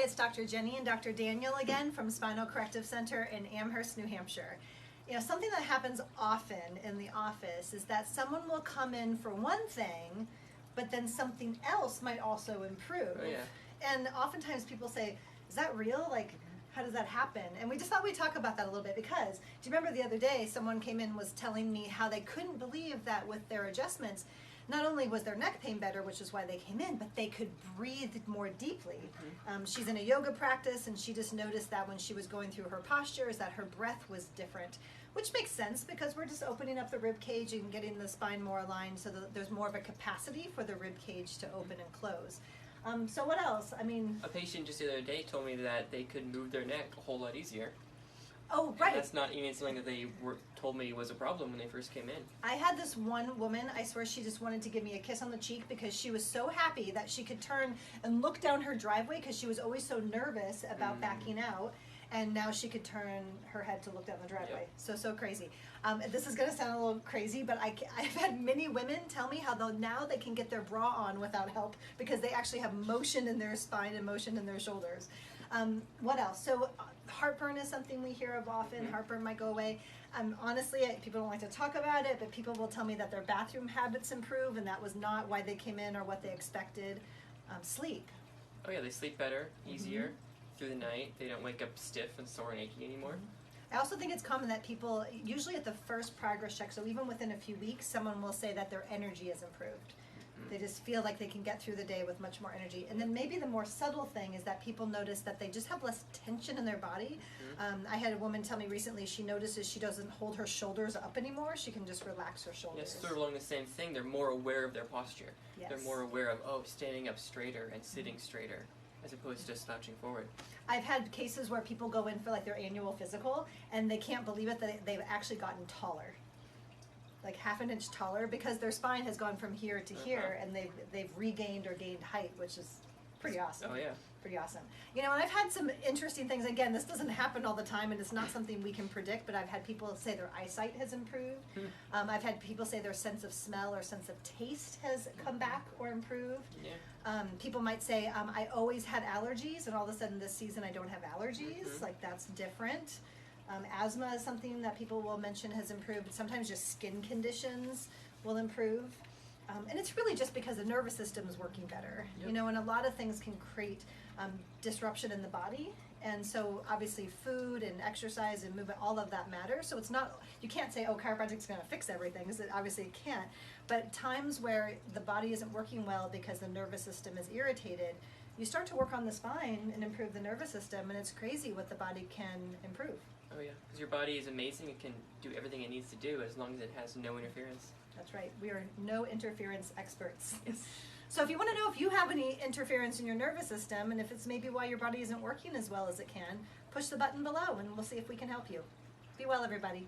it's Dr. Jenny and Dr. Daniel again from Spinal Corrective Center in Amherst, New Hampshire. You know, something that happens often in the office is that someone will come in for one thing, but then something else might also improve. Oh, yeah. And oftentimes people say, is that real? Like, how does that happen? And we just thought we'd talk about that a little bit because, do you remember the other day someone came in and was telling me how they couldn't believe that with their adjustments, not only was their neck pain better, which is why they came in, but they could breathe more deeply. She's in a yoga practice, and she just noticed that when she was going through her postures that her breath was different, which makes sense because we're just opening up the rib cage and getting the spine more aligned so that there's more of a capacity for the rib cage to open and close. So what else? I mean, a patient just the other day told me that they could move their neck a whole lot easier. Oh, right. And that's not even something that they told me was a problem when they first came in. I had this one woman, I swear she just wanted to give me a kiss on the cheek because she was so happy that she could turn and look down her driveway because she was always so nervous about backing out. And now she could turn her head to look down the driveway. Yep. So crazy. This is going to sound a little crazy, but I've had many women tell me how now they can get their bra on without help because they actually have motion in their spine and motion in their shoulders. What else? So heartburn is something we hear of often. Heartburn might go away. Honestly, people don't like to talk about it, but people will tell me that their bathroom habits improve, and that was not why they came in or what they expected. Sleep. Oh yeah, they sleep better, easier through the night. They don't wake up stiff and sore and achy anymore. I also think it's common that people, usually at the first progress check, so even within a few weeks, someone will say that their energy has improved. They just feel like they can get through the day with much more energy. And then maybe the more subtle thing is that people notice that they just have less tension in their body. I had a woman tell me recently she notices she doesn't hold her shoulders up anymore. She can just relax her shoulders. Yes, sort of along the same thing. They're more aware of their posture. Yes. They're more aware of, standing up straighter and sitting straighter as opposed to slouching forward. I've had cases where people go in for like their annual physical and they can't believe it that they've actually gotten taller. Like half an inch taller because their spine has gone from here to here and they've regained or gained height, which is pretty awesome. Oh yeah. Pretty awesome. You know, and I've had some interesting things. Again, this doesn't happen all the time and it's not something we can predict, but I've had people say their eyesight has improved. I've had people say their sense of smell or sense of taste has come back or improved. Yeah. People might say, I always had allergies and all of a sudden this season I don't have allergies. Like that's different. Asthma is something that people will mention has improved. Sometimes just skin conditions will improve. And it's really just because the nervous system is working better. Yep. You know, and a lot of things can create disruption in the body. And so obviously food and exercise and movement, all of that matters. So it's not, you can't say, chiropractic's going to fix everything, because obviously it can't. But times where the body isn't working well because the nervous system is irritated, you start to work on the spine and improve the nervous system, and it's crazy what the body can improve. Oh yeah, because your body is amazing. It can do everything it needs to do as long as it has no interference. That's right. We are no interference experts. Yes. So if you want to know if you have any interference in your nervous system and if it's maybe why your body isn't working as well as it can, push the button below and we'll see if we can help you. Be well, everybody.